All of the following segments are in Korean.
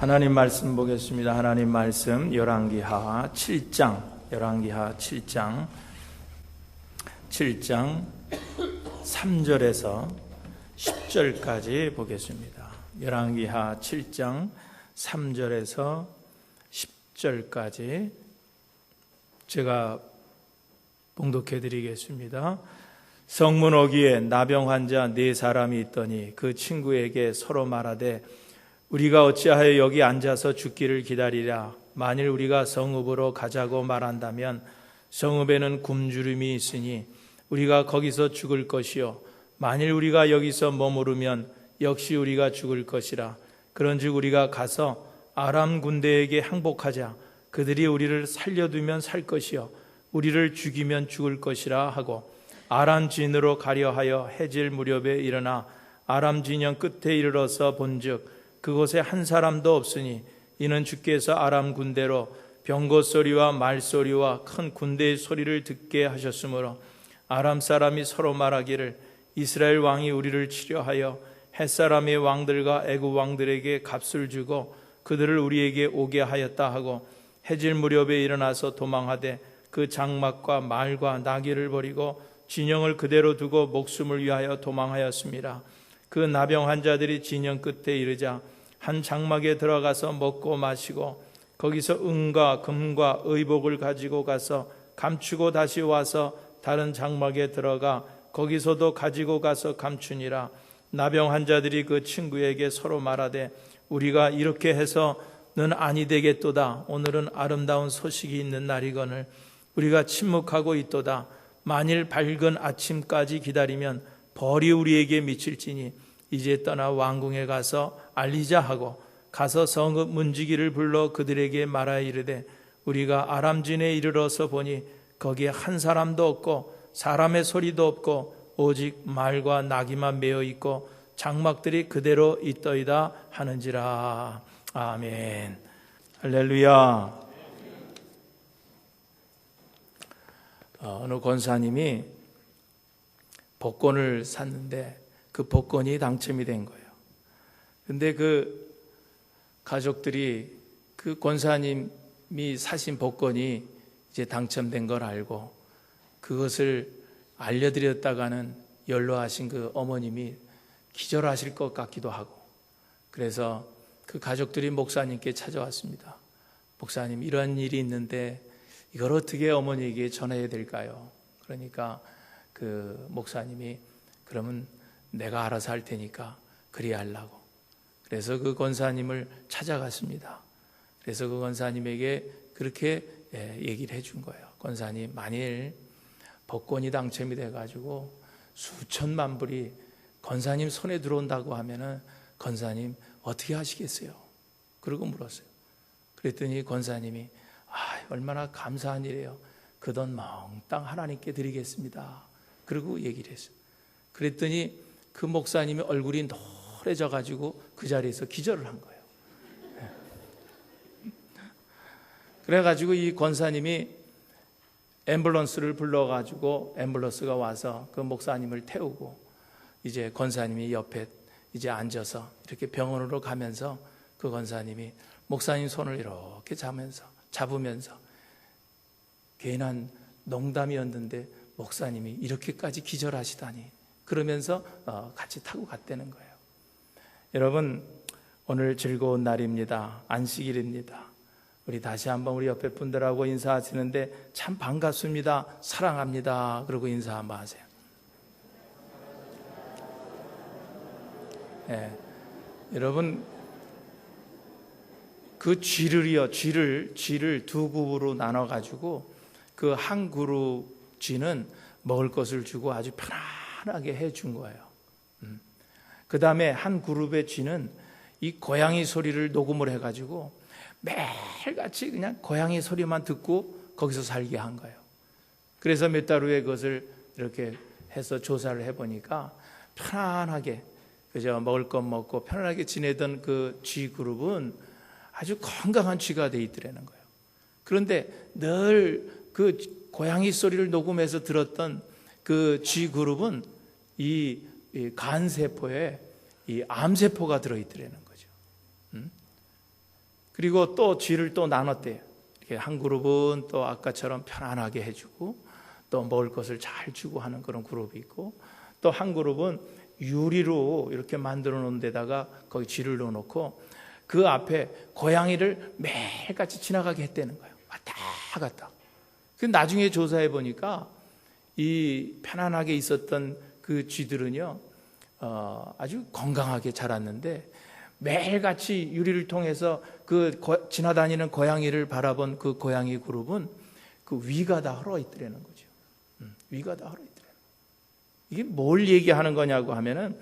하나님 말씀 보겠습니다. 하나님 말씀 열왕기하 7장 3절에서 10절까지 보겠습니다. 열왕기하 7장 3절에서 10절까지 제가 봉독해 드리겠습니다. 성문 어귀에 나병 환자 4사람이 있더니 그 친구에게 서로 말하되 우리가 어찌하여 여기 앉아서 죽기를 기다리랴. 만일 우리가 성읍으로 가자고 말한다면 성읍에는 굶주림이 있으니 우리가 거기서 죽을 것이요 만일 우리가 여기서 머무르면 역시 우리가 죽을 것이라. 그런즉 우리가 가서 아람 군대에게 항복하자. 그들이 우리를 살려두면 살 것이요 우리를 죽이면 죽을 것이라 하고 아람 진으로 가려 하여 해질 무렵에 일어나 아람 진영 끝에 이르러서 본즉 그곳에 한 사람도 없으니 이는 주께서 아람 군대로 병거 소리와 말소리와 큰 군대의 소리를 듣게 하셨으므로 아람 사람이 서로 말하기를 이스라엘 왕이 우리를 치려하여 햇사람의 왕들과 애굽 왕들에게 값을 주고 그들을 우리에게 오게 하였다 하고 해질 무렵에 일어나서 도망하되 그 장막과 말과 나귀를 버리고 진영을 그대로 두고 목숨을 위하여 도망하였습니다. 그 나병 환자들이 진영 끝에 이르자 한 장막에 들어가서 먹고 마시고 거기서 은과 금과 의복을 가지고 가서 감추고 다시 와서 다른 장막에 들어가 거기서도 가지고 가서 감추니라. 나병 환자들이 그 친구에게 서로 말하되 우리가 이렇게 해서는 아니 되겠도다. 오늘은 아름다운 소식이 있는 날이거늘 우리가 침묵하고 있도다. 만일 밝은 아침까지 기다리면 벌이 우리에게 미칠지니 이제 떠나 왕궁에 가서 알리자 하고 가서 성읍 문지기를 불러 그들에게 말하여 이르되 우리가 아람진에 이르러서 보니 거기에 한 사람도 없고 사람의 소리도 없고 오직 말과 나귀만 메어 있고 장막들이 그대로 있더이다 하는지라. 아멘. 할렐루야. 어느 권사님이 복권을 샀는데 그 복권이 당첨이 된 거예요. 근데 그 가족들이 그 권사님이 사신 복권이 이제 당첨된 걸 알고 그것을 알려드렸다가는 연로하신 그 어머님이 기절하실 것 같기도 하고 그래서 그 가족들이 목사님께 찾아왔습니다. 목사님 이런 일이 있는데 이걸 어떻게 어머니에게 전해야 될까요? 그러니까 그 목사님이 그러면 내가 알아서 할 테니까 그리 하려고. 그래서 그 권사님을 찾아갔습니다. 그래서 그 권사님에게 그렇게 얘기를 해준 거예요. 권사님 만일 복권이 당첨이 돼가지고 수천만 불이 권사님 손에 들어온다고 하면은 권사님 어떻게 하시겠어요? 그러고 물었어요. 그랬더니 권사님이 얼마나 감사한 일이에요. 그 돈 몽땅 하나님께 드리겠습니다. 그러고 얘기를 했어요. 그랬더니 그 목사님의 얼굴이 노래져 가지고 그 자리에서 기절을 한 거예요. 그래가지고 이 권사님이 앰뷸런스를 불러가지고 앰뷸런스가 와서 그 목사님을 태우고 이제 권사님이 옆에 이제 앉아서 이렇게 병원으로 가면서 그 권사님이 목사님 손을 이렇게 잡으면서 괜한 농담이었는데 목사님이 이렇게까지 기절하시다니 그러면서 같이 타고 갔다는 거예요. 여러분 오늘 즐거운 날입니다. 안식일입니다. 우리 다시 한번 우리 옆에 분들하고 인사하시는데 참 반갑습니다. 사랑합니다. 그러고 인사 한번 하세요. 여러분 그 쥐를 두 그룹으로 나눠 가지고 그 한 그룹 쥐는 먹을 것을 주고 아주 편안하게 해준 거예요. 그 다음에 한 그룹의 쥐는 이 고양이 소리를 녹음을 해가지고 매일같이 그냥 고양이 소리만 듣고 거기서 살게 한 거예요. 그래서 몇 달 후에 그것을 이렇게 해서 조사를 해보니까 편안하게 그저 먹을 것 먹고 편안하게 지내던 그 쥐 그룹은 아주 건강한 쥐가 돼 있더라는 거예요. 그런데 늘 그 고양이 소리를 녹음해서 들었던 그 쥐 그룹은 이 간세포에 이 암세포가 들어있더라는 거죠. 그리고 또 쥐를 또 나눴대요. 이렇게 한 그룹은 또 아까처럼 편안하게 해주고 또 먹을 것을 잘 주고 하는 그런 그룹이 있고, 또 한 그룹은 유리로 이렇게 만들어 놓은 데다가 거기 쥐를 넣어놓고 그 앞에 고양이를 매일같이 지나가게 했다는 거예요. 왔다 갔다. 근데 나중에 조사해 보니까 이 편안하게 있었던 그 쥐들은요, 아주 건강하게 자랐는데 매일같이 유리를 통해서 그 지나다니는 고양이를 바라본 그 고양이 그룹은 그 위가 다 헐어 있더라는 거죠. 위가 다 헐어 있더라는 거예요. 이게 뭘 얘기하는 거냐고 하면은,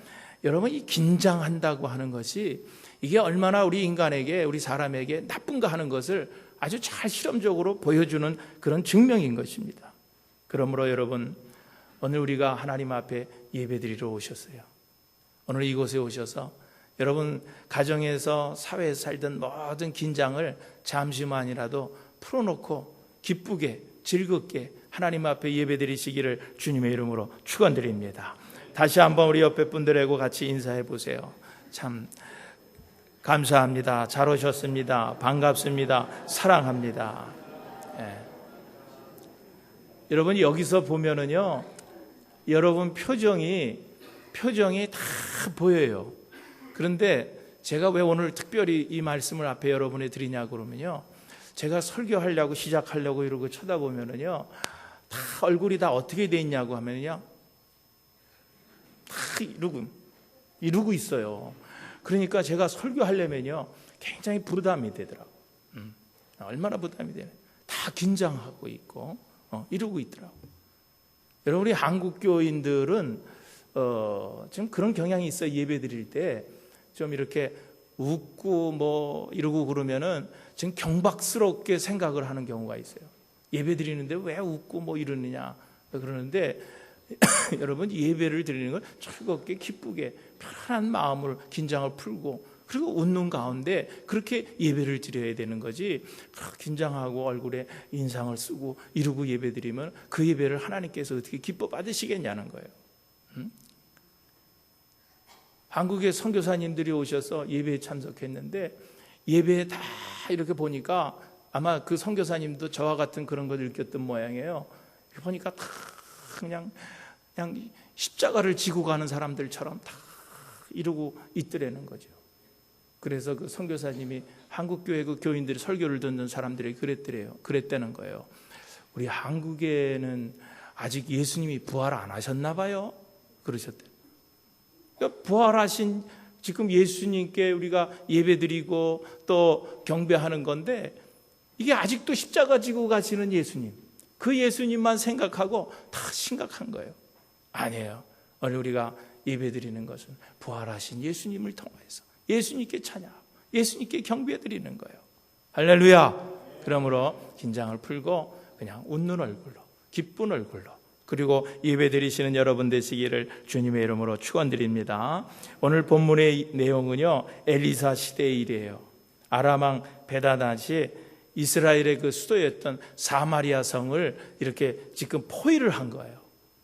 여러분, 이 긴장한다고 하는 것이 이게 얼마나 우리 인간에게, 우리 사람에게 나쁜가 하는 것을 아주 잘 실험적으로 보여주는 그런 증명인 것입니다. 그러므로 여러분, 오늘 우리가 하나님 앞에 예배드리러 오셨어요. 오늘 이곳에 오셔서 여러분 가정에서 사회에서 살던 모든 긴장을 잠시만이라도 풀어놓고 기쁘게 즐겁게 하나님 앞에 예배드리시기를 주님의 이름으로 축원드립니다. 다시 한번 우리 옆에 분들하고 같이 인사해 보세요. 참 감사합니다. 잘 오셨습니다. 반갑습니다. 사랑합니다. 예. 여러분 여기서 보면은요, 여러분 표정이 다 보여요. 그런데 제가 왜 오늘 특별히 이 말씀을 앞에 여러분에 드리냐 그러면요, 제가 설교하려고 시작하려고 이러고 쳐다보면은요, 다 얼굴이 다 어떻게 돼 있냐고 하면요, 다 이러고 있어요. 그러니까 제가 설교하려면요 굉장히 부담이 되더라고. 얼마나 부담이 되네. 다 긴장하고 있고 이러고 있더라고. 여러분, 우리 한국 교인들은 지금 그런 경향이 있어요. 예배 드릴 때 좀 이렇게 웃고 뭐 이러고 그러면은 지금 경박스럽게 생각을 하는 경우가 있어요. 예배 드리는데 왜 웃고 뭐 이러느냐 그러는데 여러분, 예배를 드리는 건 즐겁게 기쁘게 편안한 마음으로 긴장을 풀고 그리고 웃는 가운데 그렇게 예배를 드려야 되는 거지, 긴장하고 얼굴에 인상을 쓰고 이러고 예배 드리면 그 예배를 하나님께서 어떻게 기뻐 받으시겠냐는 거예요. 한국의 선교사님들이 오셔서 예배에 참석했는데 예배에 다 이렇게 보니까 아마 그 선교사님도 저와 같은 그런 걸 느꼈던 모양이에요. 보니까 다 그냥 십자가를 지고 가는 사람들처럼 다 이러고 있더라는 거죠. 그래서 그 선교사님이 한국교회 그 교인들이 설교를 듣는 사람들이 그랬다는 거예요. 우리 한국에는 아직 예수님이 부활 안 하셨나 봐요. 그러셨대요. 그러니까 부활하신 지금 예수님께 우리가 예배드리고 또 경배하는 건데, 이게 아직도 십자가 지고 가시는 예수님, 그 예수님만 생각하고 다 심각한 거예요. 아니에요. 오늘 우리가 예배드리는 것은 부활하신 예수님을 통해서 예수님께 찬양하고 예수님께 경배드리는 거예요. 할렐루야. 그러므로 긴장을 풀고 그냥 웃는 얼굴로, 기쁜 얼굴로, 그리고 예배드리시는 여러분 되시기를 주님의 이름으로 축원드립니다. 오늘 본문의 내용은요, 엘리사 시대의 일이에요. 아람 왕 베다닷이 이스라엘의 그 수도였던 사마리아 성을 이렇게 지금 포위를 한 거예요.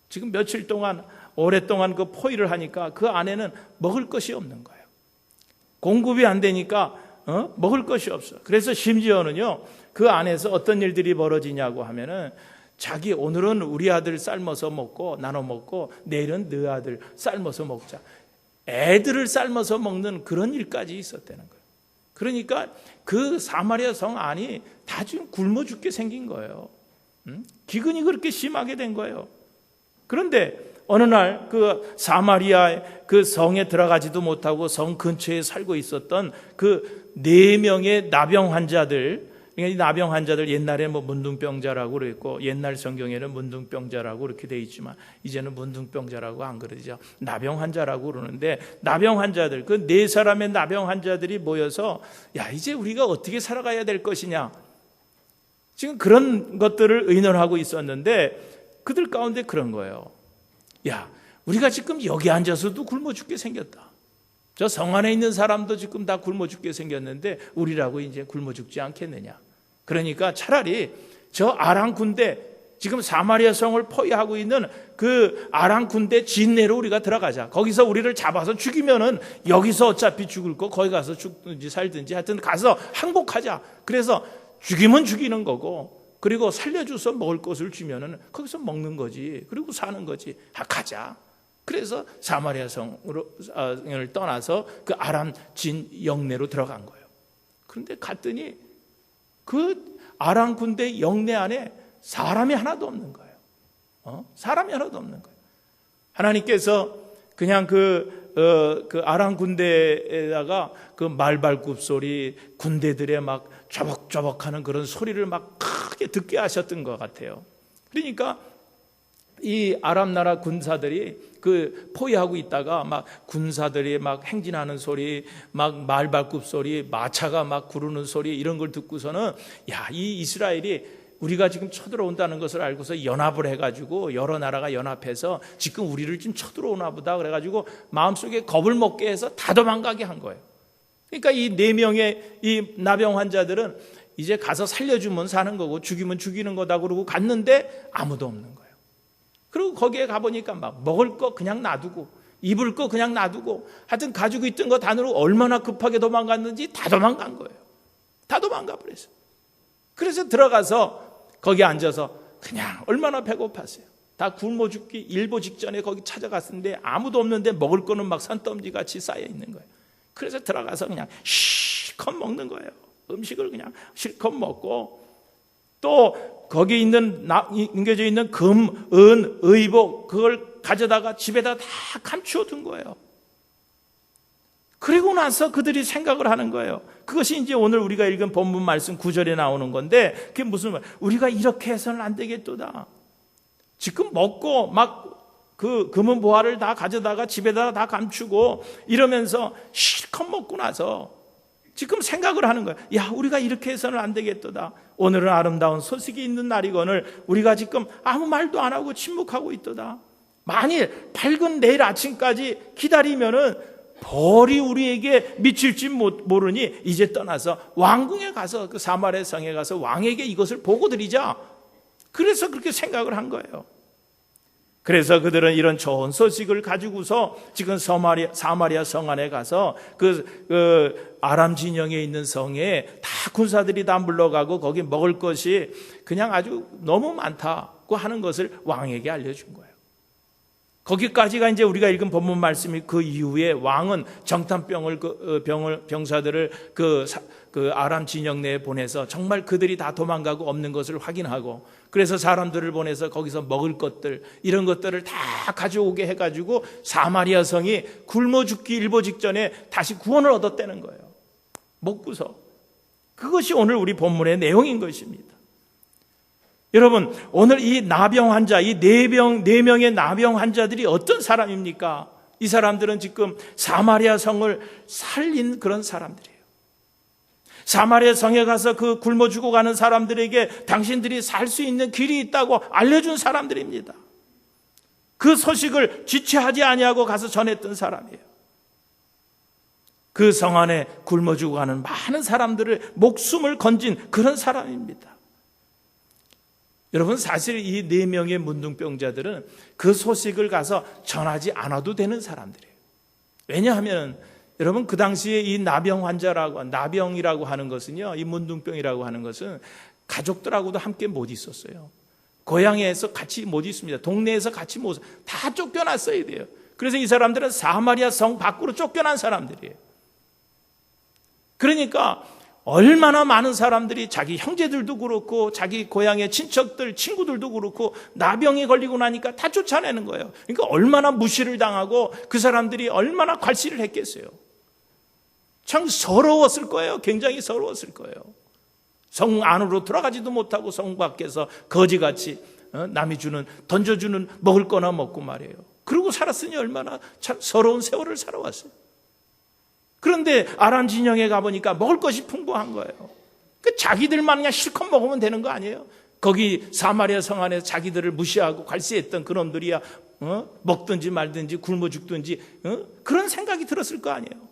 지금 며칠 동안 오랫동안 그 포위를 하니까 그 안에는 먹을 것이 없는 거예요. 공급이 안 되니까 먹을 것이 없어. 그래서 심지어는요, 그 안에서 어떤 일들이 벌어지냐고 하면은, 자기 오늘은 우리 아들 삶아서 먹고 나눠 먹고 내일은 너 아들 삶아서 먹자, 애들을 삶아서 먹는 그런 일까지 있었다는 거예요. 그러니까 그 사마리아 성 안이 다 지금 굶어 죽게 생긴 거예요. 기근이 그렇게 심하게 된 거예요. 그런데 어느 날 그 사마리아 그 성에 들어가지도 못하고 성 근처에 살고 있었던 그 4명의 나병 환자들, 이 나병 환자들, 옛날에 뭐 문둥병자라고 그랬고 옛날 성경에는 문둥병자라고 그렇게 돼 있지만 이제는 문둥병자라고 안 그러죠. 나병 환자라고 그러는데, 나병 환자들, 그 4사람의 나병 환자들이 모여서 야, 이제 우리가 어떻게 살아가야 될 것이냐, 지금 그런 것들을 의논하고 있었는데 그들 가운데 그런 거예요. 야, 우리가 지금 여기 앉아서도 굶어 죽게 생겼다. 저 성 안에 있는 사람도 지금 다 굶어 죽게 생겼는데 우리라고 이제 굶어 죽지 않겠느냐. 그러니까 차라리 저 아람 군대 지금 사마리아 성을 포위하고 있는 그 아람 군대 진내로 우리가 들어가자. 거기서 우리를 잡아서 죽이면은 여기서 어차피 죽을 거 거기 가서 죽든지 살든지 하여튼 가서 항복하자. 그래서 죽이면 죽이는 거고, 그리고 살려줘서 먹을 것을 주면은 거기서 먹는 거지. 그리고 사는 거지. 가자. 그래서 사마리아 성을 떠나서 그 아람 진 영내로 들어간 거예요. 그런데 갔더니 그 아람 군대 영내 안에 사람이 하나도 없는 거예요. 사람이 하나도 없는 거예요. 하나님께서 그냥 그 아람 군대에다가 그 말발굽 소리, 군대들의 막 쪼벅쪼벅하는 그런 소리를 막 크게 듣게 하셨던 것 같아요. 그러니까 이 아람 나라 군사들이 그 포위하고 있다가 막 군사들이 막 행진하는 소리, 막 말발굽 소리, 마차가 막 구르는 소리 이런 걸 듣고서는 야, 이 이스라엘이 우리가 지금 쳐들어온다는 것을 알고서 연합을 해가지고 여러 나라가 연합해서 지금 우리를 좀 쳐들어오나 보다 그래가지고 마음속에 겁을 먹게 해서 다 도망가게 한 거예요. 그러니까 이 4명의 이 나병 환자들은 이제 가서 살려주면 사는 거고 죽이면 죽이는 거다 그러고 갔는데 아무도 없는 거예요. 그리고 거기에 가보니까 막 먹을 거 그냥 놔두고 입을 거 그냥 놔두고 하여튼 가지고 있던 거 단으로 얼마나 급하게 도망갔는지 다 도망간 거예요. 다 도망가 버렸어요. 그래서 들어가서 거기 앉아서 그냥 얼마나 배고팠어요. 다 굶어 죽기 일보 직전에 거기 찾아갔는데 아무도 없는데 먹을 거는 막 산더미 같이 쌓여 있는 거예요. 그래서 들어가서 그냥 실컷 먹는 거예요. 음식을 그냥 실컷 먹고 또 거기 있는 인겨져 있는 금, 은, 의복 그걸 가져다가 집에다 다 감추어 둔 거예요. 그리고 나서 그들이 생각을 하는 거예요. 그것이 이제 오늘 우리가 읽은 본문 말씀 9절에 나오는 건데 그게 무슨 말? 우리가 이렇게 해서는 안 되겠도다. 지금 먹고 막 그 금은 보화를 다 가져다가 집에다가 다 감추고 이러면서 실컷 먹고 나서 지금 생각을 하는 거예요. 야, 우리가 이렇게 해서는 안 되겠도다. 오늘은 아름다운 소식이 있는 날이거늘 우리가 지금 아무 말도 안 하고 침묵하고 있도다. 만일 밝은 내일 아침까지 기다리면은 벌이 우리에게 미칠지 모르니 이제 떠나서 왕궁에 가서 그 사마리아 성에 가서 왕에게 이것을 보고 드리자. 그래서 그렇게 생각을 한 거예요. 그래서 그들은 이런 좋은 소식을 가지고서 지금 사마리아 성 안에 가서 그 아람 진영에 있는 성에 다 군사들이 다 물러가고 거기 먹을 것이 그냥 아주 너무 많다고 하는 것을 왕에게 알려준 거예요. 거기까지가 이제 우리가 읽은 본문 말씀이 그 이후에 왕은 병사들을 그 아람 진영 내에 보내서 정말 그들이 다 도망가고 없는 것을 확인하고 그래서 사람들을 보내서 거기서 먹을 것들 이런 것들을 다 가져오게 해가지고 사마리아 성이 굶어 죽기 일보 직전에 다시 구원을 얻었다는 거예요. 먹고서. 그것이 오늘 우리 본문의 내용인 것입니다. 여러분, 오늘 이 나병 환자, 이 4명의 나병 환자들이 어떤 사람입니까? 이 사람들은 지금 사마리아 성을 살린 그런 사람들이에요. 사마리아 성에 가서 그 굶어 죽어가는 사람들에게 당신들이 살 수 있는 길이 있다고 알려준 사람들입니다. 그 소식을 지체하지 아니하고 가서 전했던 사람이에요. 그 성 안에 굶어 죽어가는 많은 사람들을 목숨을 건진 그런 사람입니다. 여러분, 사실 이 4명의 문둥병자들은 그 소식을 가서 전하지 않아도 되는 사람들이에요. 왜냐하면 여러분, 그 당시에 이 나병이라고 하는 것은요, 이 문둥병이라고 하는 것은 가족들하고도 함께 못 있었어요. 고향에서 같이 못 있습니다. 동네에서 같이 못, 다 쫓겨났어야 돼요. 그래서 이 사람들은 사마리아 성 밖으로 쫓겨난 사람들이에요. 그러니까 얼마나 많은 사람들이 자기 형제들도 그렇고 자기 고향의 친척들, 친구들도 그렇고 나병에 걸리고 나니까 다 쫓아내는 거예요. 그러니까 얼마나 무시를 당하고 그 사람들이 얼마나 괄시를 했겠어요. 참 서러웠을 거예요. 굉장히 서러웠을 거예요. 성 안으로 들어가지도 못하고 성 밖에서 거지같이 남이 던져주는 먹을 거나 먹고 말이에요. 그러고 살았으니 얼마나 참 서러운 세월을 살아왔어요. 그런데 아람 진영에 가보니까 먹을 것이 풍부한 거예요. 자기들만 그냥 실컷 먹으면 되는 거 아니에요? 거기 사마리아 성 안에서 자기들을 무시하고 괄시했던 그놈들이야 먹든지 말든지 굶어 죽든지 그런 생각이 들었을 거 아니에요.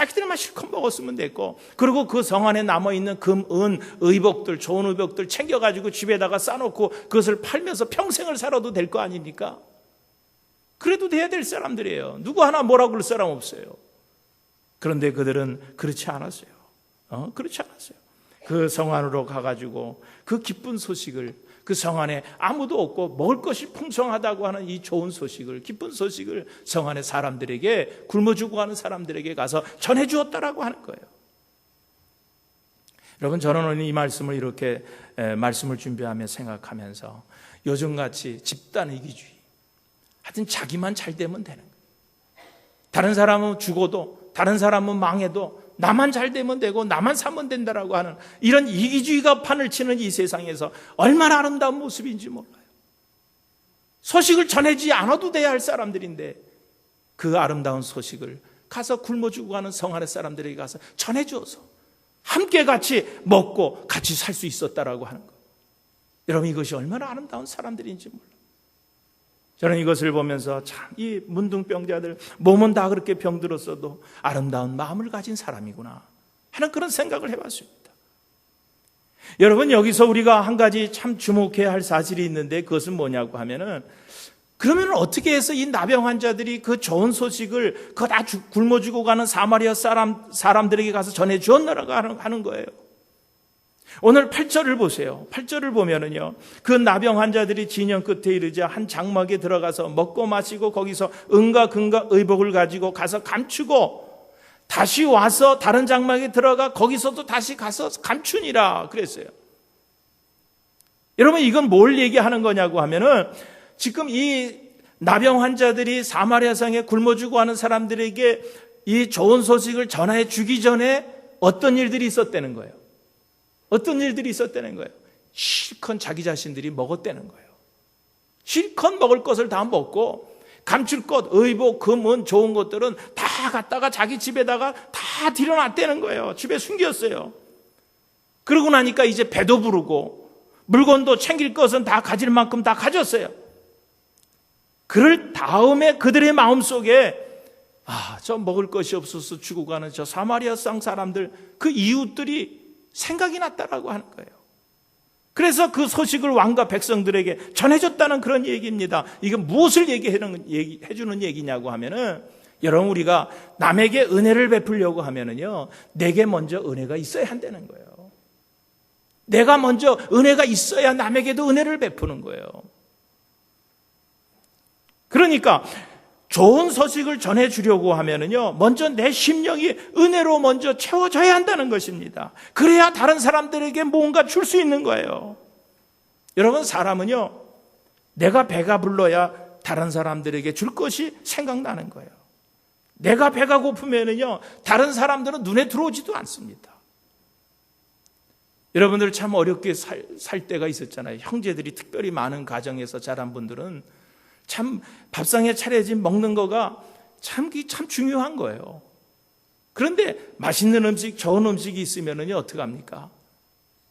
자기들만 실컷 먹었으면 됐고, 그리고 그 성 안에 남아있는 금, 은, 의복들, 좋은 의복들 챙겨가지고 집에다가 싸놓고 그것을 팔면서 평생을 살아도 될 거 아닙니까? 그래도 돼야 될 사람들이에요. 누구 하나 뭐라고 그럴 사람 없어요. 그런데 그들은 그렇지 않았어요. 그렇지 않았어요. 그 성 안으로 가가지고 그 기쁜 소식을, 그 성 안에 아무도 없고 먹을 것이 풍성하다고 하는 이 좋은 소식을, 기쁜 소식을 성 안의 사람들에게, 굶어 죽어가는 사람들에게 가서 전해주었다라고 하는 거예요. 여러분, 저는 오늘 이 말씀을 이렇게 말씀을 준비하며 생각하면서 요즘같이 집단 이기주의, 하여튼 자기만 잘 되면 되는 거예요. 다른 사람은 죽어도, 다른 사람은 망해도 나만 잘 되면 되고 나만 사면 된다라고 하는 이런 이기주의가 판을 치는 이 세상에서 얼마나 아름다운 모습인지 몰라요. 소식을 전해지 않아도 돼야 할 사람들인데 그 아름다운 소식을 가서 굶어 죽어가는 성 안의 사람들에게 가서 전해주어서 함께 같이 먹고 같이 살 수 있었다라고 하는 것. 여러분, 이것이 얼마나 아름다운 사람들인지 몰라요. 저는 이것을 보면서 참 이 문둥병자들, 몸은 다 그렇게 병들었어도 아름다운 마음을 가진 사람이구나 하는 그런 생각을 해봤습니다. 여러분, 여기서 우리가 한 가지 참 주목해야 할 사실이 있는데 그것은 뭐냐고 하면은, 그러면 어떻게 해서 이 나병 환자들이 그 좋은 소식을 그거 다 굶어 죽어가는 사마리아 사람들에게 가서 전해주었느라고 하는 거예요. 오늘 8절을 보세요. 8절을 보면은요, 그 나병 환자들이 진영 끝에 이르자 한 장막에 들어가서 먹고 마시고 거기서 은과 금과 의복을 가지고 가서 감추고 다시 와서 다른 장막에 들어가 거기서도 다시 가서 감추니라 그랬어요. 여러분, 이건 뭘 얘기하는 거냐고 하면은, 지금 이 나병 환자들이 사마리아 성에 굶어 죽어가는 사람들에게 이 좋은 소식을 전해 주기 전에 어떤 일들이 있었다는 거예요. 어떤 일들이 있었다는 거예요. 실컷 자기 자신들이 먹었다는 거예요. 실컷 먹을 것을 다 먹고 감출 것, 의복, 금은 좋은 것들은 다 갖다가 자기 집에다가 다 들여놨다는 거예요. 집에 숨겼어요. 그러고 나니까 이제 배도 부르고 물건도 챙길 것은 다 가질 만큼 다 가졌어요. 그럴 다음에 그들의 마음속에 저 먹을 것이 없어서 죽어가는 저 사마리아 성 사람들, 그 이웃들이 생각이 났다라고 하는 거예요. 그래서 그 소식을 왕과 백성들에게 전해줬다는 그런 얘기입니다. 이게 무엇을 해주는 얘기냐고 하면은, 여러분, 우리가 남에게 은혜를 베풀려고 하면은요, 내게 먼저 은혜가 있어야 한다는 거예요. 내가 먼저 은혜가 있어야 남에게도 은혜를 베푸는 거예요. 그러니까 좋은 소식을 전해주려고 하면은요, 먼저 내 심령이 은혜로 먼저 채워져야 한다는 것입니다. 그래야 다른 사람들에게 뭔가 줄 수 있는 거예요. 여러분, 사람은요, 내가 배가 불러야 다른 사람들에게 줄 것이 생각나는 거예요. 내가 배가 고프면은요, 다른 사람들은 눈에 들어오지도 않습니다. 여러분들 참 어렵게 살 때가 있었잖아요. 형제들이 특별히 많은 가정에서 자란 분들은 참 밥상에 차려진 먹는 거가 참 중요한 거예요. 그런데 맛있는 음식, 좋은 음식이 있으면은요, 어떡합니까?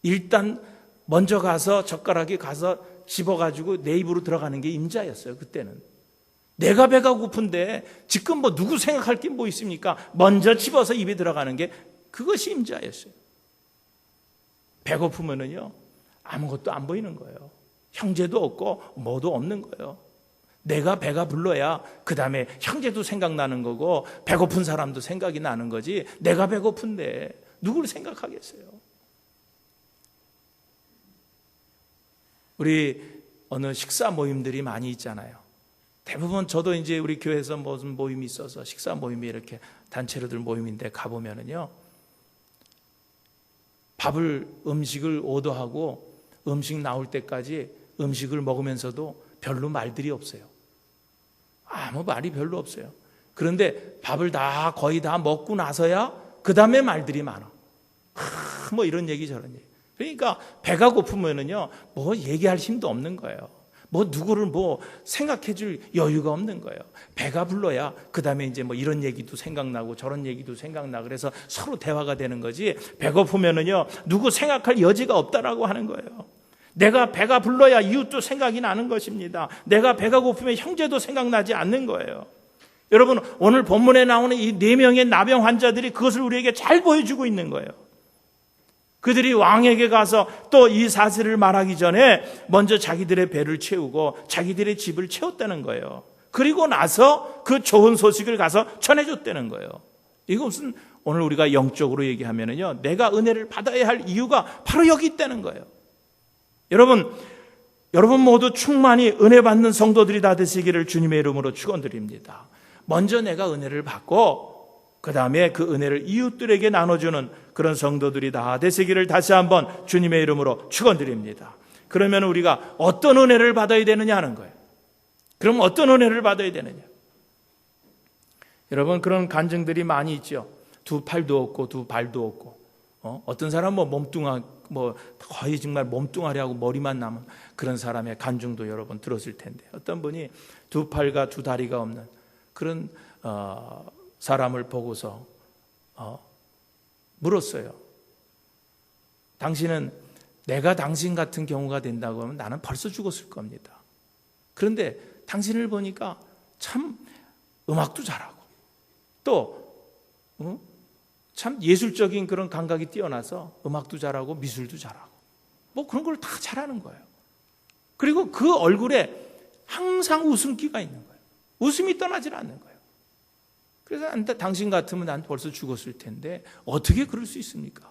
일단 먼저 가서 젓가락에 가서 집어가지고 내 입으로 들어가는 게 임자였어요. 그때는 내가 배가 고픈데 지금 뭐 누구 생각할 게 뭐 있습니까? 먼저 집어서 입에 들어가는 게 그것이 임자였어요. 배고프면은요, 아무것도 안 보이는 거예요. 형제도 없고 뭐도 없는 거예요. 내가 배가 불러야 그 다음에 형제도 생각나는 거고 배고픈 사람도 생각이 나는 거지, 내가 배고픈데 누구를 생각하겠어요? 우리 어느 식사 모임들이 많이 있잖아요. 대부분 저도 이제 우리 교회에서 무슨 모임이 있어서 식사 모임이 이렇게 단체로들 모임인데 가보면은요, 음식을 오더하고 음식 나올 때까지 음식을 먹으면서도 별로 말들이 없어요. 아무 말이 별로 없어요. 그런데 밥을 거의 다 먹고 나서야 그 다음에 말들이 많아. 뭐 이런 얘기 저런 얘기. 그러니까 배가 고프면은요, 뭐 얘기할 힘도 없는 거예요. 뭐 누구를 뭐 생각해 줄 여유가 없는 거예요. 배가 불러야 그 다음에 이제 뭐 이런 얘기도 생각나고 저런 얘기도 생각나고 그래서 서로 대화가 되는 거지, 배고프면은요, 누구 생각할 여지가 없다라고 하는 거예요. 내가 배가 불러야 이웃도 생각이 나는 것입니다. 내가 배가 고프면 형제도 생각나지 않는 거예요. 여러분, 오늘 본문에 나오는 이 4명의 나병 환자들이 그것을 우리에게 잘 보여주고 있는 거예요. 그들이 왕에게 가서 또 이 사실을 말하기 전에 먼저 자기들의 배를 채우고 자기들의 집을 채웠다는 거예요. 그리고 나서 그 좋은 소식을 가서 전해줬다는 거예요. 이것은 오늘 우리가 영적으로 얘기하면요, 내가 은혜를 받아야 할 이유가 바로 여기 있다는 거예요. 여러분 모두 충만히 은혜 받는 성도들이 다 되시기를 주님의 이름으로 축원드립니다. 먼저 내가 은혜를 받고 그 다음에 그 은혜를 이웃들에게 나눠주는 그런 성도들이 다 되시기를 다시 한번 주님의 이름으로 축원드립니다. 그러면 우리가 어떤 은혜를 받아야 되느냐 하는 거예요. 그럼 어떤 은혜를 받아야 되느냐? 여러분, 그런 간증들이 많이 있죠. 2 팔도 없고 2 발도 없고, 어떤 사람은 거의 정말 몸뚱아리하고 머리만 남은 그런 사람의 간증도 여러분 들었을 텐데, 어떤 분이 2 팔과 2 다리가 없는 그런 사람을 보고서 물었어요. 당신은 내가 당신 같은 경우가 된다고 하면 나는 벌써 죽었을 겁니다. 그런데 당신을 보니까 참 음악도 잘하고 또 참 예술적인 그런 감각이 뛰어나서 음악도 잘하고 미술도 잘하고 뭐 그런 걸 다 잘하는 거예요. 그리고 그 얼굴에 항상 웃음기가 있는 거예요. 웃음이 떠나질 않는 거예요. 그래서 당신 같으면 난 벌써 죽었을 텐데 어떻게 그럴 수 있습니까?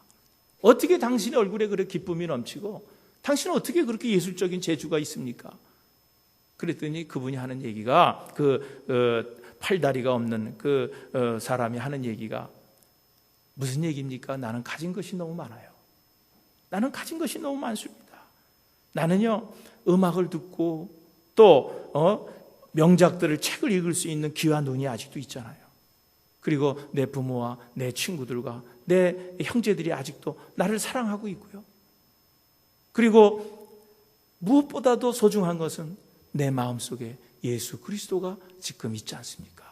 어떻게 당신의 얼굴에 그렇게 기쁨이 넘치고 당신은 어떻게 그렇게 예술적인 재주가 있습니까? 그랬더니 그분이 하는 얘기가 팔다리가 없는 그 사람이 하는 얘기가 무슨 얘기입니까? 나는 가진 것이 너무 많아요. 나는 가진 것이 너무 많습니다. 나는요, 음악을 듣고 또 명작들을 책을 읽을 수 있는 귀한 눈이 아직도 있잖아요. 그리고 내 부모와 내 친구들과 내 형제들이 아직도 나를 사랑하고 있고요. 그리고 무엇보다도 소중한 것은 내 마음속에 예수 그리스도가 지금 있지 않습니까?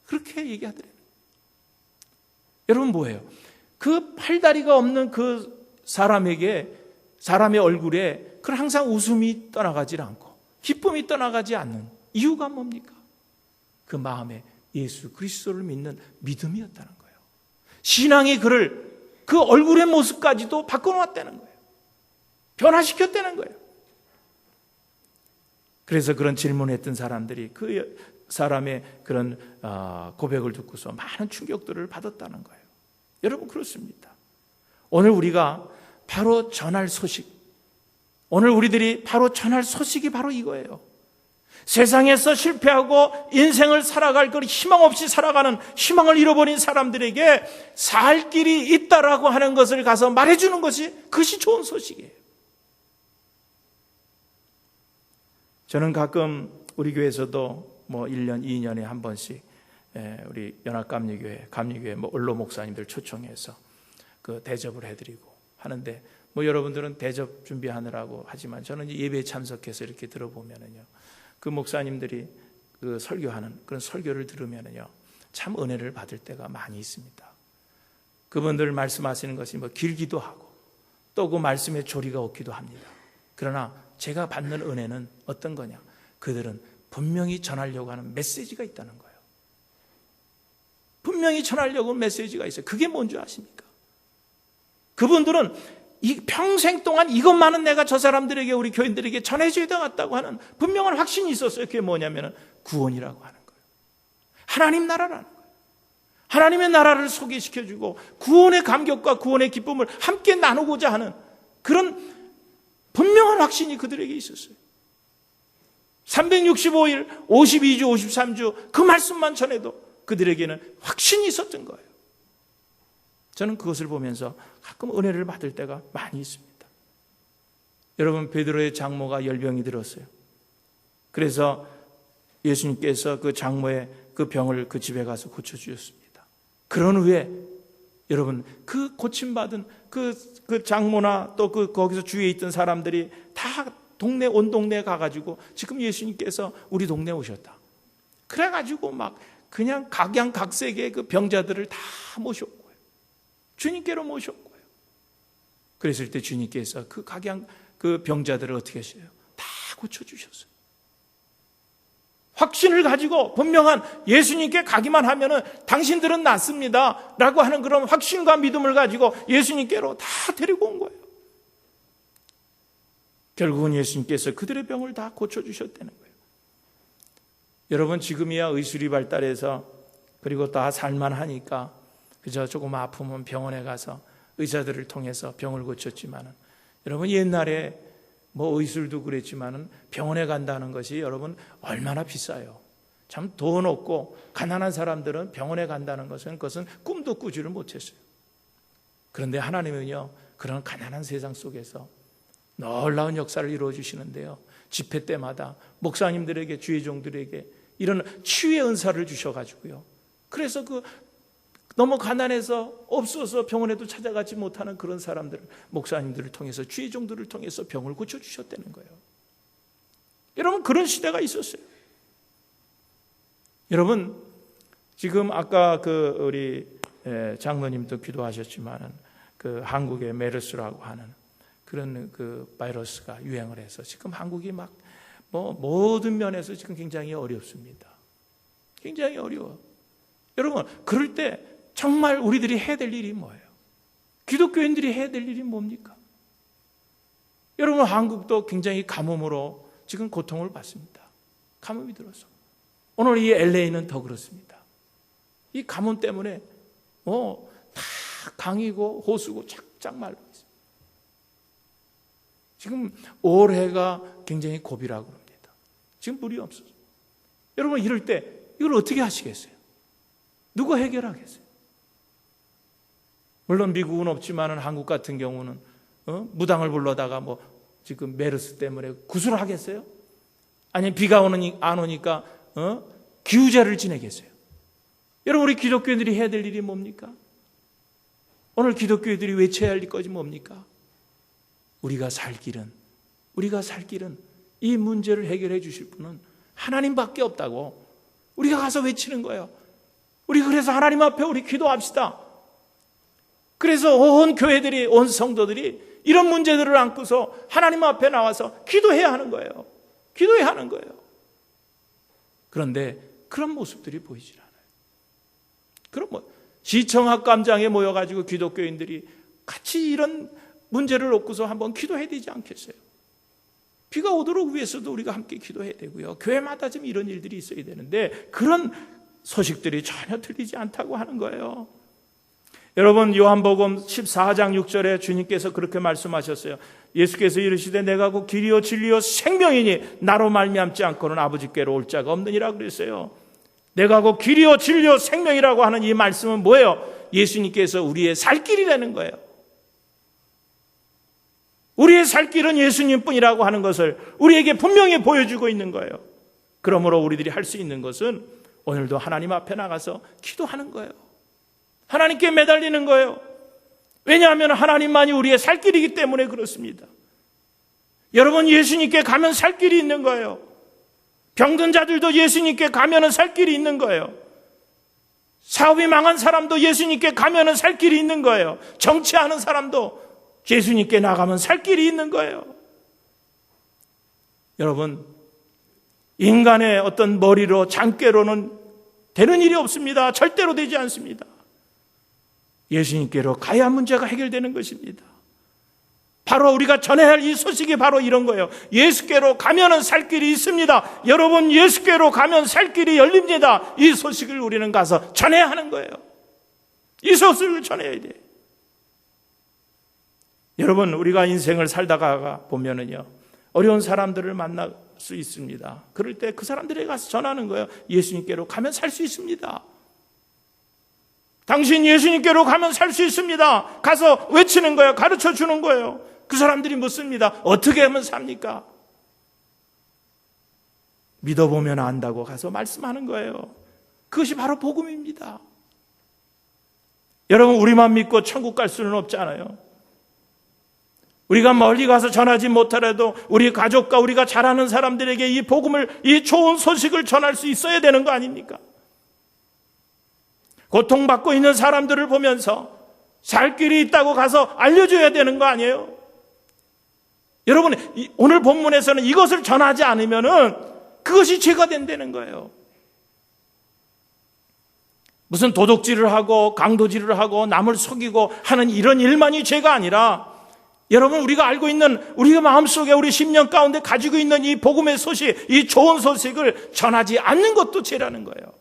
그렇게 얘기하더래요. 여러분 뭐예요? 그 팔다리가 없는 그 사람의 얼굴에 그 항상 웃음이 떠나가지 않고 기쁨이 떠나가지 않는 이유가 뭡니까? 그 마음에 예수 그리스도를 믿는 믿음이었다는 거예요. 신앙이 그를 그 얼굴의 모습까지도 바꿔놓았다는 거예요. 변화시켰다는 거예요. 그래서 그런 질문했던 사람들이 그 사람의 그런 고백을 듣고서 많은 충격들을 받았다는 거예요. 여러분 그렇습니다. 오늘 우리가 바로 전할 소식, 오늘 우리들이 바로 전할 소식이 바로 이거예요. 세상에서 실패하고 인생을 살아갈 걸 희망 없이 살아가는 희망을 잃어버린 사람들에게 살 길이 있다라고 하는 것을 가서 말해주는 것이 그것이 좋은 소식이에요. 저는 가끔 우리 교회에서도 1년, 2년에 한 번씩 우리 연합감리교회, 감리교회 원로 목사님들 초청해서 그 대접을 해드리고 하는데 여러분들은 대접 준비하느라고 하지만 저는 예배에 참석해서 이렇게 들어보면은요, 그 목사님들이 그 설교하는 그런 설교를 들으면은요, 참 은혜를 받을 때가 많이 있습니다. 그분들 말씀하시는 것이 길기도 하고 또 그 말씀에 조리가 없기도 합니다. 그러나 제가 받는 은혜는 어떤 거냐? 그들은 분명히 전하려고 하는 메시지가 있다는 거예요. 분명히 전하려고 하는 메시지가 있어요. 그게 뭔지 아십니까? 그분들은 이 평생 동안 이것만은 내가 저 사람들에게, 우리 교인들에게 전해줘야 되겠다고 하는 분명한 확신이 있었어요. 그게 뭐냐면 구원이라고 하는 거예요. 하나님 나라라는 거예요. 하나님의 나라를 소개시켜주고 구원의 감격과 구원의 기쁨을 함께 나누고자 하는 그런 분명한 확신이 그들에게 있었어요. 365일, 52주, 53주 그 말씀만 전해도 그들에게는 확신이 있었던 거예요. 저는 그것을 보면서 가끔 은혜를 받을 때가 많이 있습니다. 여러분, 베드로의 장모가 열병이 들었어요. 그래서 예수님께서 그 장모의 그 병을 그 집에 가서 고쳐주셨습니다. 그런 후에 여러분, 그 고침받은 그 장모나 또 거기서 주위에 있던 사람들이 다 온 동네에 가가지고 지금 예수님께서 우리 동네에 오셨다. 그래가지고 그냥 각양각색의 그 병자들을 다 모셨고요. 주님께로 모셨고요. 그랬을 때 주님께서 그 병자들을 어떻게 하셔요? 다 고쳐주셨어요. 확신을 가지고 분명한 예수님께 가기만 하면은 당신들은 낫습니다 라고 하는 그런 확신과 믿음을 가지고 예수님께로 다 데리고 온 거예요. 결국은 예수님께서 그들의 병을 다 고쳐주셨다는 거예요. 여러분, 지금이야 의술이 발달해서 그리고 다 살만하니까 그저 조금 아프면 병원에 가서 의사들을 통해서 병을 고쳤지만은, 여러분 옛날에 뭐 의술도 그랬지만은 병원에 간다는 것이 여러분 얼마나 비싸요. 참 돈 없고 가난한 사람들은 병원에 간다는 것은 그것은 꿈도 꾸지를 못했어요. 그런데 하나님은요, 그런 가난한 세상 속에서 놀라운 역사를 이루어 주시는데요, 집회 때마다 목사님들에게, 주의 종들에게 이런 치유의 은사를 주셔가지고요, 그래서 그 너무 가난해서 없어서 병원에도 찾아가지 못하는 그런 사람들을 목사님들을 통해서, 주의 종들을 통해서 병을 고쳐주셨다는 거예요. 여러분, 그런 시대가 있었어요. 여러분, 지금 아까 그 우리 장로님도 기도하셨지만은 그 한국의 메르스라고 하는 그런 그 바이러스가 유행을 해서 지금 한국이 막 뭐 모든 면에서 지금 굉장히 어렵습니다. 굉장히 어려워. 여러분, 그럴 때 정말 우리들이 해야 될 일이 뭐예요? 기독교인들이 해야 될 일이 뭡니까? 여러분, 한국도 굉장히 가뭄으로 지금 고통을 받습니다. 가뭄이 들어서. 오늘 이 LA는 더 그렇습니다. 이 가뭄 때문에 다 강이고 호수고 착착 말라 있습니다. 지금 올해가 굉장히 고비라고 합니다. 지금 물이 없어서. 여러분, 이럴 때 이걸 어떻게 하시겠어요? 누가 해결하겠어요? 물론 미국은 없지만은 한국 같은 경우는 무당을 불러다가 뭐 지금 메르스 때문에 구술을 하겠어요? 아니면 비가 안 오니까 기우제를 지내겠어요? 여러분, 우리 기독교인들이 해야 될 일이 뭡니까? 오늘 기독교인들이 외쳐야 할 것이 뭡니까? 우리가 살 길은 이 문제를 해결해 주실 분은 하나님밖에 없다고 우리가 가서 외치는 거예요. 우리 그래서 하나님 앞에 우리 기도합시다. 그래서 온 교회들이, 온 성도들이 이런 문제들을 안고서 하나님 앞에 나와서 기도해야 하는 거예요. 기도해야 하는 거예요. 그런데 그런 모습들이 보이질 않아요. 그럼 시청 앞광장에 모여가지고 기독교인들이 같이 이런 문제를 놓고서 한번 기도해야 되지 않겠어요? 비가 오도록 위해서도 우리가 함께 기도해야 되고요. 교회마다 좀 이런 일들이 있어야 되는데 그런 소식들이 전혀 들리지 않다고 하는 거예요. 여러분, 요한복음 14장 6절에 주님께서 그렇게 말씀하셨어요. 예수께서 이르시되 내가 곧 길이요 진리요 생명이니 나로 말미암지 않고는 아버지께로 올 자가 없느니라 그랬어요. 내가 곧 길이요 진리요 생명이라고 하는 이 말씀은 뭐예요? 예수님께서 우리의 살 길이라는 거예요. 우리의 살 길은 예수님뿐이라고 하는 것을 우리에게 분명히 보여주고 있는 거예요. 그러므로 우리들이 할 수 있는 것은 오늘도 하나님 앞에 나가서 기도하는 거예요. 하나님께 매달리는 거예요. 왜냐하면 하나님만이 우리의 살 길이기 때문에 그렇습니다. 여러분, 예수님께 가면 살 길이 있는 거예요. 병든 자들도 예수님께 가면은 살 길이 있는 거예요. 사업이 망한 사람도 예수님께 가면은 살 길이 있는 거예요. 정치하는 사람도 예수님께 나가면 살 길이 있는 거예요. 여러분, 인간의 어떤 머리로, 장깨로는 되는 일이 없습니다. 절대로 되지 않습니다. 예수님께로 가야 문제가 해결되는 것입니다. 바로 우리가 전해야 할 이 소식이 바로 이런 거예요. 예수께로 가면은 살 길이 있습니다. 여러분, 예수께로 가면 살 길이 열립니다. 이 소식을 우리는 가서 전해야 하는 거예요. 이 소식을 전해야 돼요. 여러분, 우리가 인생을 살다가 보면은요, 어려운 사람들을 만날 수 있습니다. 그럴 때 그 사람들에게 가서 전하는 거예요. 예수님께로 가면 살 수 있습니다. 당신 예수님께로 가면 살 수 있습니다. 가서 외치는 거예요. 가르쳐 주는 거예요. 그 사람들이 묻습니다. 어떻게 하면 삽니까? 믿어보면 안다고 가서 말씀하는 거예요. 그것이 바로 복음입니다. 여러분, 우리만 믿고 천국 갈 수는 없잖아요. 우리가 멀리 가서 전하지 못하더라도 우리 가족과 우리가 잘 아는 사람들에게 이 복음을, 이 좋은 소식을 전할 수 있어야 되는 거 아닙니까? 고통받고 있는 사람들을 보면서 살 길이 있다고 가서 알려줘야 되는 거 아니에요? 여러분, 오늘 본문에서는 이것을 전하지 않으면은 그것이 죄가 된다는 거예요. 무슨 도둑질을 하고 강도질을 하고 남을 속이고 하는 이런 일만이 죄가 아니라, 여러분, 우리가 알고 있는, 우리가 마음속에 우리 심령 가운데 가지고 있는 이 복음의 소식, 이 좋은 소식을 전하지 않는 것도 죄라는 거예요.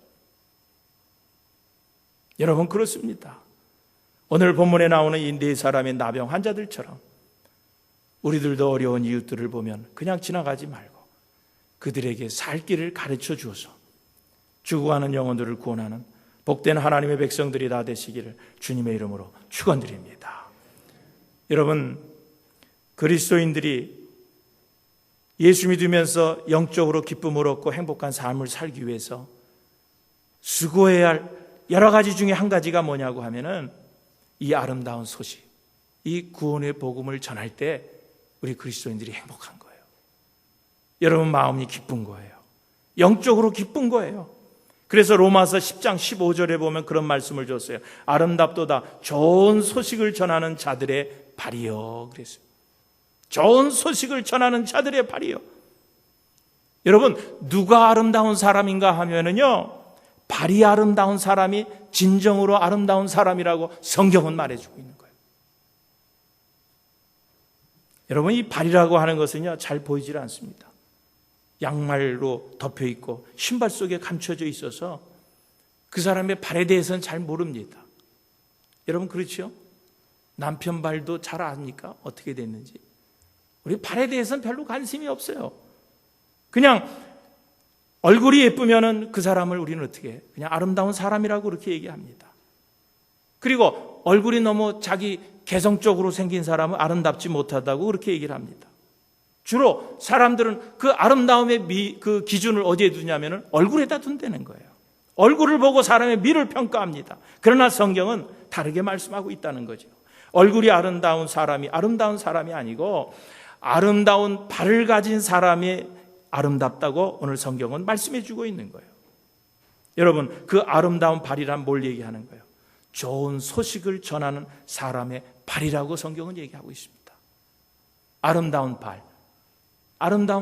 여러분, 그렇습니다. 오늘 본문에 나오는 이 네 사람의 나병 환자들처럼 우리들도 어려운 이웃들을 보면 그냥 지나가지 말고 그들에게 살 길을 가르쳐 주어서 죽어가는 영혼들을 구원하는 복된 하나님의 백성들이 다 되시기를 주님의 이름으로 축원드립니다. 여러분, 그리스도인들이 예수 믿으면서 영적으로 기쁨을 얻고 행복한 삶을 살기 위해서 수고해야 할 여러 가지 중에 한 가지가 뭐냐고 하면은 이 아름다운 소식, 이 구원의 복음을 전할 때 우리 그리스도인들이 행복한 거예요. 여러분 마음이 기쁜 거예요. 영적으로 기쁜 거예요. 그래서 로마서 10장 15절에 보면 그런 말씀을 줬어요. 아름답도다 좋은 소식을 전하는 자들의 발이요. 그랬어요. 좋은 소식을 전하는 자들의 발이요. 여러분, 누가 아름다운 사람인가 하면은요, 발이 아름다운 사람이 진정으로 아름다운 사람이라고 성경은 말해주고 있는 거예요. 여러분, 이 발이라고 하는 것은요, 잘 보이질 않습니다. 양말로 덮여 있고 신발 속에 감춰져 있어서 그 사람의 발에 대해서는 잘 모릅니다. 여러분, 그렇죠? 남편 발도 잘 아십니까? 어떻게 됐는지. 우리 발에 대해서는 별로 관심이 없어요. 그냥 얼굴이 예쁘면은 그 사람을 우리는 어떻게 해요? 그냥 아름다운 사람이라고 그렇게 얘기합니다. 그리고 얼굴이 너무 자기 개성적으로 생긴 사람은 아름답지 못하다고 그렇게 얘기를 합니다. 주로 사람들은 그 아름다움의 그 기준을 어디에 두냐면은 얼굴에다 둔다는 거예요. 얼굴을 보고 사람의 미를 평가합니다. 그러나 성경은 다르게 말씀하고 있다는 거죠. 얼굴이 아름다운 사람이 아니고 아름다운 발을 가진 사람이 아름답다고 오늘 성경은 말씀해 주고 있는 거예요. 여러분, 그 아름다운 발이란 뭘 얘기하는 거예요? 좋은 소식을 전하는 사람의 발이라고 성경은 얘기하고 있습니다. 아름다운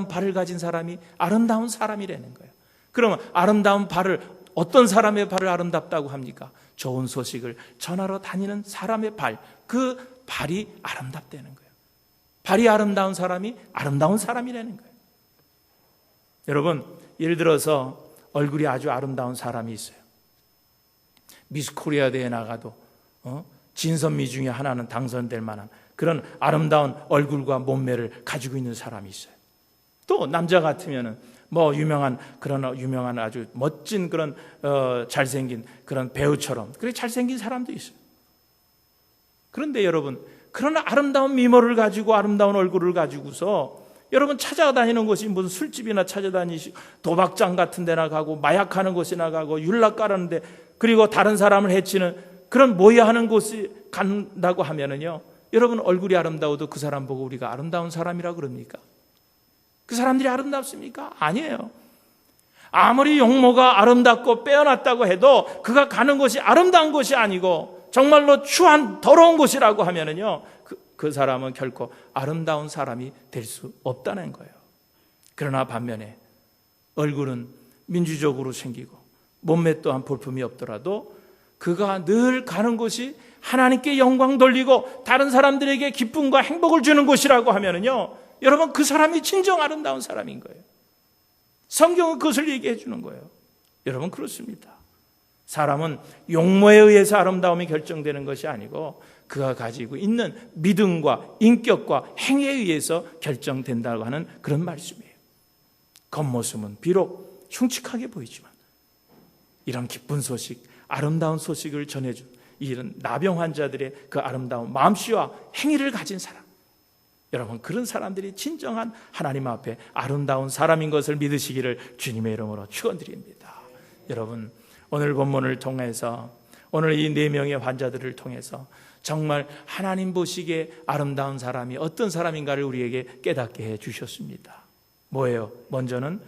발을 가진 사람이 아름다운 사람이라는 거예요. 그러면 아름다운 발을, 어떤 사람의 발을 아름답다고 합니까? 좋은 소식을 전하러 다니는 사람의 발, 그 발이 아름답다는 거예요. 발이 아름다운 사람이 아름다운 사람이라는 거예요. 여러분, 예를 들어서 얼굴이 아주 아름다운 사람이 있어요. 미스 코리아 대회에 나가도 진선미 중에 하나는 당선될 만한 그런 아름다운 얼굴과 몸매를 가지고 있는 사람이 있어요. 또 남자 같으면은 유명한 아주 멋진 그런 잘생긴 그런 배우처럼 그렇게 잘생긴 사람도 있어요. 그런데 여러분, 그런 아름다운 미모를 가지고 아름다운 얼굴을 가지고서 여러분 찾아다니는 곳이 무슨 술집이나 찾아다니시고 도박장 같은 데나 가고 마약하는 곳이나 가고 율락 깔았는데, 그리고 다른 사람을 해치는 그런 모여하는 곳에 간다고 하면은요, 여러분 얼굴이 아름다워도 그 사람 보고 우리가 아름다운 사람이라고 그럽니까? 그 사람들이 아름답습니까? 아니에요. 아무리 용모가 아름답고 빼어났다고 해도 그가 가는 곳이 아름다운 곳이 아니고 정말로 추한 더러운 곳이라고 하면은요, 그 사람은 결코 아름다운 사람이 될 수 없다는 거예요. 그러나 반면에 얼굴은 민주적으로 생기고 몸매 또한 볼품이 없더라도 그가 늘 가는 곳이 하나님께 영광 돌리고 다른 사람들에게 기쁨과 행복을 주는 곳이라고 하면은요, 여러분 그 사람이 진정 아름다운 사람인 거예요. 성경은 그것을 얘기해 주는 거예요. 여러분, 그렇습니다. 사람은 용모에 의해서 아름다움이 결정되는 것이 아니고 그가 가지고 있는 믿음과 인격과 행위에 의해서 결정된다고 하는 그런 말씀이에요. 겉모습은 비록 흉측하게 보이지만 이런 기쁜 소식, 아름다운 소식을 전해준 이런 나병 환자들의 그 아름다운 마음씨와 행위를 가진 사람, 여러분 그런 사람들이 진정한 하나님 앞에 아름다운 사람인 것을 믿으시기를 주님의 이름으로 축원드립니다. 여러분, 오늘 본문을 통해서, 오늘 이 4명의 환자들을 통해서 정말 하나님 보시기에 아름다운 사람이 어떤 사람인가를 우리에게 깨닫게 해 주셨습니다. 뭐예요? 먼저는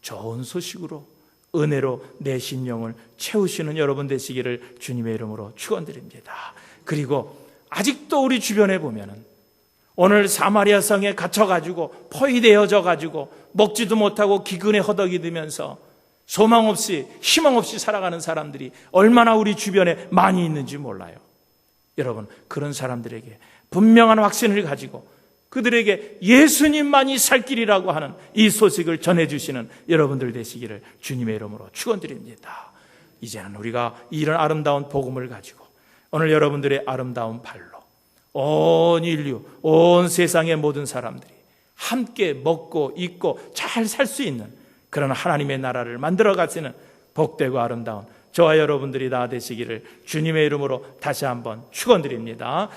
좋은 소식으로, 은혜로 내 심령을 채우시는 여러분 되시기를 주님의 이름으로 축원드립니다. 그리고 아직도 우리 주변에 보면은 오늘 사마리아 성에 갇혀가지고 포위되어져 가지고 먹지도 못하고 기근에 허덕이면서 소망 없이 희망 없이 살아가는 사람들이 얼마나 우리 주변에 많이 있는지 몰라요. 여러분, 그런 사람들에게 분명한 확신을 가지고 그들에게 예수님만이 살 길이라고 하는 이 소식을 전해주시는 여러분들 되시기를 주님의 이름으로 축원드립니다. 이제는 우리가 이런 아름다운 복음을 가지고 오늘 여러분들의 아름다운 발로 온 인류, 온 세상의 모든 사람들이 함께 먹고 입고 잘 살 수 있는 그런 하나님의 나라를 만들어 가시는 복되고 아름다운 저와 여러분들이 다 되시기를 주님의 이름으로 다시 한번 축원드립니다.